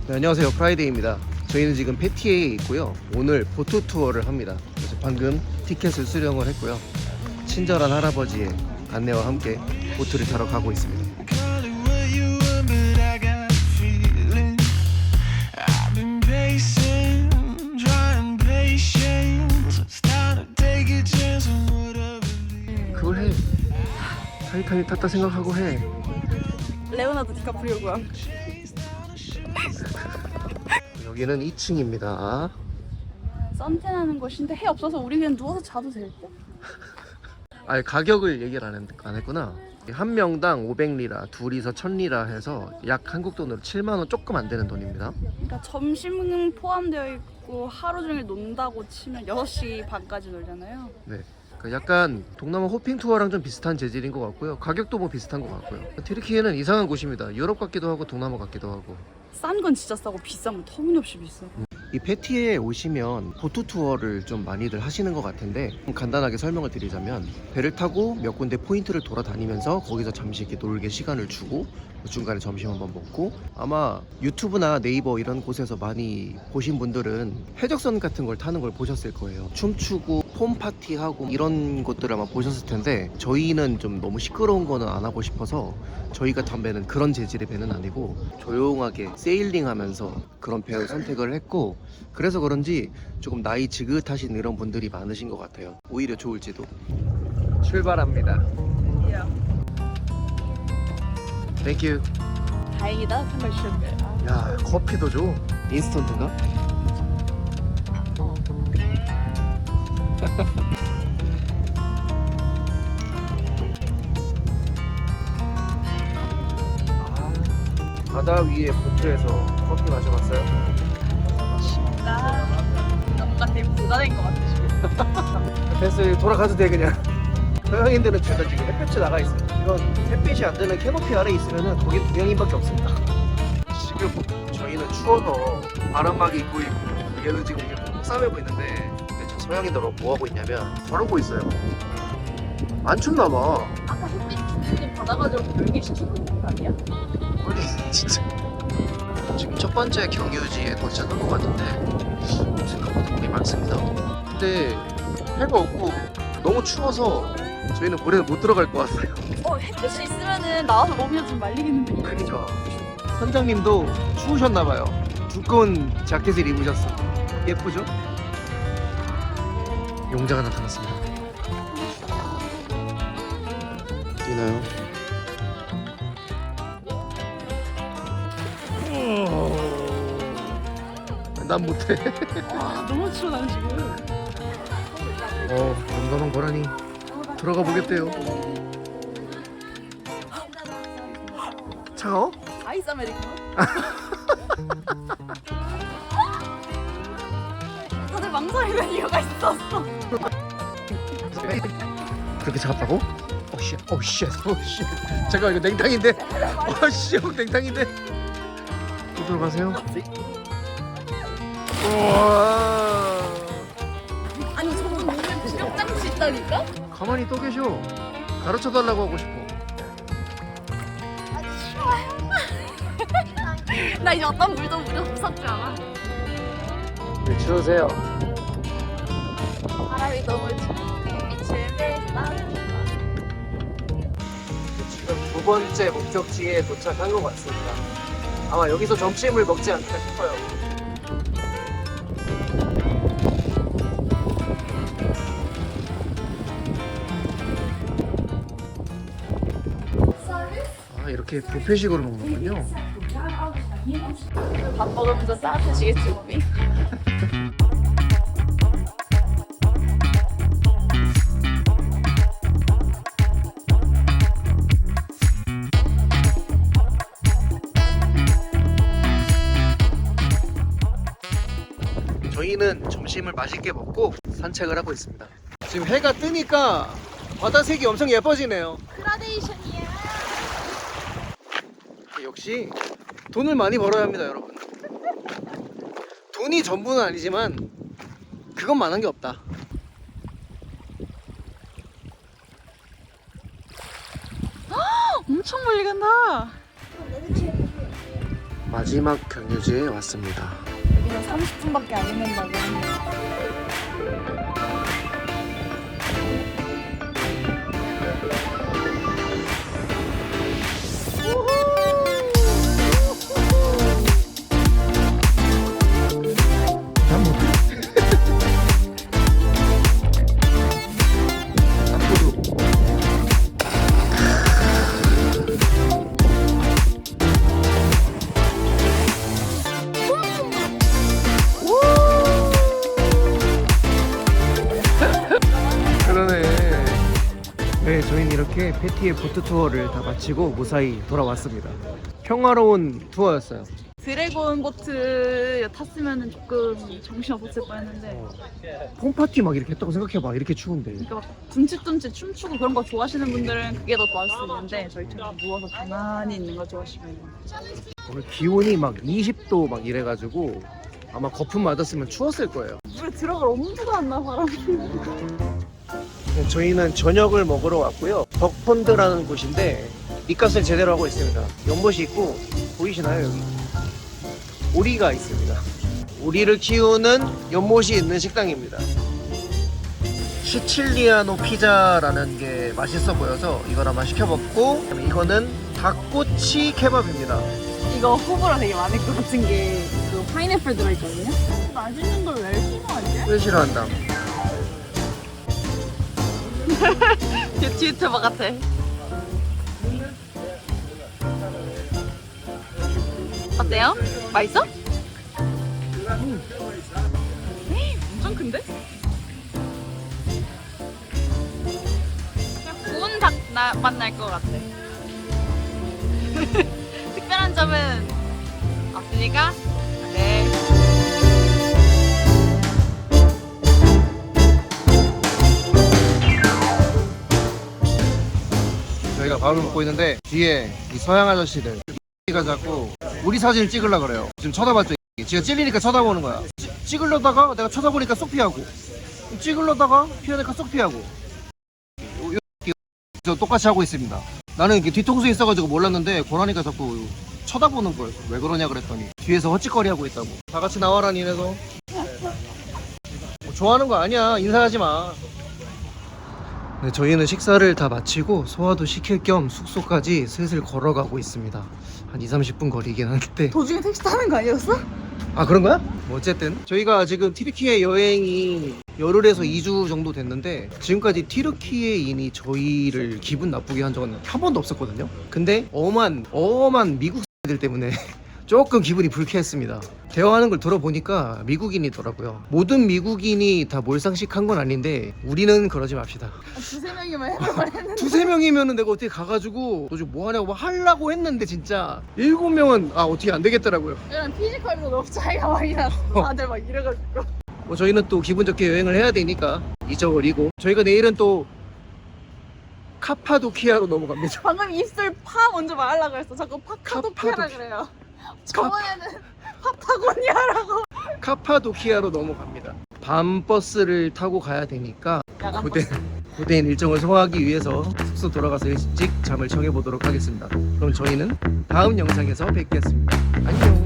네, 안녕하세요. 프라이데이입니다. 저희는 지금 패티에 있고요. 오늘 보트 투어를 합니다. 그래서 방금 티켓을 수령을 했고요. 친절한 할아버지의 안내와 함께 보트를 타러 가고 있습니다. 그걸 해. 타이타닉 탔다 생각하고 해. 레오나르도 디카프리오고요. 여기는 2층입니다. 선탠하는 곳인데 해 없어서 우리 그냥 누워서 자도 될 듯? 아니, 가격을 얘기를 안 했구나. 한 명당 500리라, 둘이서 1000리라 해서 약 한국 돈으로 7만원 조금 안 되는 돈입니다. 그러니까 점심은 포함되어 있고 하루 종일 논다고 치면 6시 반까지 놀잖아요. 네. 약간 동남아 호핑 투어랑 좀 비슷한 재질인 것 같고요. 가격도 뭐 비슷한 것 같고요. 튀르키예는 이상한 곳입니다. 유럽 같기도 하고 동남아 같기도 하고. 싼 건 진짜 싸고 비싼 건 터무니없이 비싸. 이 패티에 오시면 보트 투어를 좀 많이들 하시는 것 같은데, 간단하게 설명을 드리자면 배를 타고 몇 군데 포인트를 돌아다니면서 거기서 잠시 이렇게 놀게 시간을 주고 중간에 점심 한번 먹고, 아마 유튜브나 네이버 이런 곳에서 많이 보신 분들은 해적선 같은 걸 타는 걸 보셨을 거예요. 춤추고 폼 파티하고 이런 것들을 아마 보셨을 텐데, 저희는 좀 너무 시끄러운 거는 안 하고 싶어서 저희 같은 배는 그런 재질의 배는 아니고 조용하게 세일링 하면서 그런 배를 선택을 했고, 그래서 그런지 조금 나이 지긋하신 이런 분들이 많으신 것 같아요. 오히려 좋을지도. 출발합니다. 땡큐. 다행이다 정말 쉬운데. 야, 커피도 줘. 인스턴트인가? 바다 위에 보트에서 커피 마셔봤어요? 쉽다. 뭔가 되게 부자된 것 같아 지금. 됐어요. 돌아가도 돼 그냥. 서양인들은 죄다 지금 햇볕에 나가 있어요. 이런 햇빛이 안 드는 캐노피 아래 있으면은 거긴 동양인밖에 없습니다. 지금 저희는 추워서 바람막이 입고 있고, 얘는 지금 이렇게 꼭 싸매고 있는데, 근데 저 서양인들은 뭐 하고 있냐면 저러고 있어요. 안 춥나 봐. 아까 햇빛 받아가지고 열기 시키는 거 아니야? 아니 진짜. 지금 첫 번째 경유지에 도착한 것 같은데 생각보다 물이 많습니다. 근데 해가 없고 너무 추워서 저희는 물에 못 들어갈 것 같아요. 햇빛이 있으면은 나와서 몸이 좀 말리겠는데. 그죠. 선장님도 추우셨나봐요. 두꺼운 자켓을 입으셨어. 예쁘죠? 용자가 나타났습니다. 뛰나요? 난 못해. 와 너무 추워 난 지금. 용감한 거라니. 들어가 보겠대요. 차가워? 아이스 아메리카노? 다들 망설이는 이유가 있었어. 그렇게 차갑다고? 오씨, 오씨, 오씨. 잠깐 이거 냉탕인데. 오씨, 냉탕인데. 또 들어가세요. 우와. 아니 저건 몸에 부력 장치 있다니까? 가만히 또 계셔. 가르쳐 달라고 하고 싶어. 나 이제 어떤 물도 무섭지 않아. 네, 추우세요. 바람이 너무 추운데 빛을 뱉다. 지금 두 번째 목적지에 도착한 것 같습니다. 아마 여기서 점심을 먹지 않을까 싶어요. 아, 이렇게 뷔페식으로 먹는군요. 밥 먹으면서 따뜻해지겠지 몸이. 저희는 점심을 맛있게 먹고 산책을 하고 있습니다. 지금 해가 뜨니까 바다색이 엄청 예뻐지네요. 그라데이션이야. 역시 돈을 많이 벌어야 합니다, 여러분. 돈이 전부는 아니지만 그것만한 게 없다. 엄청 멀리 간다. 마지막 경유지에 왔습니다. 여기는 30분밖에 안 있는다고. 그러네. 네, 저희는 이렇게 패티의 보트 투어를 다 마치고 무사히 돌아왔습니다. 평화로운 투어였어요. 드래곤 보트 탔으면 조금 정신 없었을 뻔했는데, 홈파티 막 이렇게 했다고 생각해봐. 이렇게 추운데. 그러니까 막 둠칫둠칫 춤추고 그런 거 좋아하시는 분들은 그게 더 좋아할 수 있는데, 저희처럼 누워서 가만히 있는 거 좋아하시면 오늘 기온이 막 20도 막 이래가지고 아마 거품 맞았으면 추웠을 거예요. 물에 들어갈 엄두가 안 나, 바람이. 네, 저희는 저녁을 먹으러 왔고요. 덕폰드라는 곳인데 밑값을 제대로 하고 있습니다. 연못이 있고 보이시나요? 여기 오리가 있습니다. 오리를 키우는 연못이 있는 식당입니다. 시칠리아노 피자라는 게 맛있어 보여서 이걸 한번 시켜 먹고, 이거는 닭꼬치 케밥입니다. 이거 호불호 되게 많을 것 같은 게, 그 파인애플 들어있거든요? 맛있는 걸 왜 싫어하지? 왜 싫어한다? 뷰티 유튜버 같아. 어때요? 맛있어? 엄청 큰데? 그냥 구운 닭 맛 날 것 같아. 특별한 점은 없으니까? 네. 저희가 밥을 먹고 있는데 뒤에 이 서양 아저씨들 가 자꾸 우리 사진을 찍으려고 그래요. 지금 쳐다봤죠? 지가 찔리니까 쳐다보는 거야. 찍으려다가 내가 쳐다보니까 쏙 피하고, 찍으려다가 피하니까 쏙 피하고. 저 똑같이 하고 있습니다. 나는 이렇게 뒤통수에 있어가지고 몰랐는데 고라니까 자꾸 쳐다보는 거예요. 왜 그러냐 그랬더니 뒤에서 헛짓거리 하고 있다고. 다 같이 나와라 니네도. 뭐 좋아하는 거 아니야. 인사하지 마. 네, 저희는 식사를 다 마치고 소화도 시킬 겸 숙소까지 슬슬 걸어가고 있습니다. 한 2-30분 거리긴 한데. 도중에 택시 타는 거 아니었어? 아, 그런 거야? 뭐 어쨌든 저희가 지금 티르키예 여행이 열흘에서 2주 정도 됐는데 지금까지 티르키예인이 저희를 기분 나쁘게 한 적은 한 번도 없었거든요. 근데 엄한 미국 들 때문에 조금 기분이 불쾌했습니다. 대화하는 걸 들어보니까 미국인이더라고요. 모든 미국인이 다 몰상식한 건 아닌데 우리는 그러지 맙시다. 두세 명이면 해볼만 했는데. 두세 명이면은 내가 어떻게 가가지고 너 지금 뭐 하냐고 막 하려고 했는데 진짜 7명은 어떻게 안 되겠더라고요. 이런 피지컬도 너무 차이가 많이 나서 다들 막 이래가지고. 뭐 저희는 또 기분 좋게 여행을 해야 되니까 잊어버리고, 저희가 내일은 또 카파도키아로 넘어갑니다. 방금 입술 파 먼저 말하려고 했어. 자꾸 파카도키아라 카파도키- 그래요. 저번에는 파타고니아라고. 카파도키아로 넘어갑니다. 밤 버스를 타고 가야 되니까 야간 고된 일정을 소화하기 위해서 숙소 돌아가서 일찍 잠을 청해 보도록 하겠습니다. 그럼 저희는 다음 영상에서 뵙겠습니다. 안녕.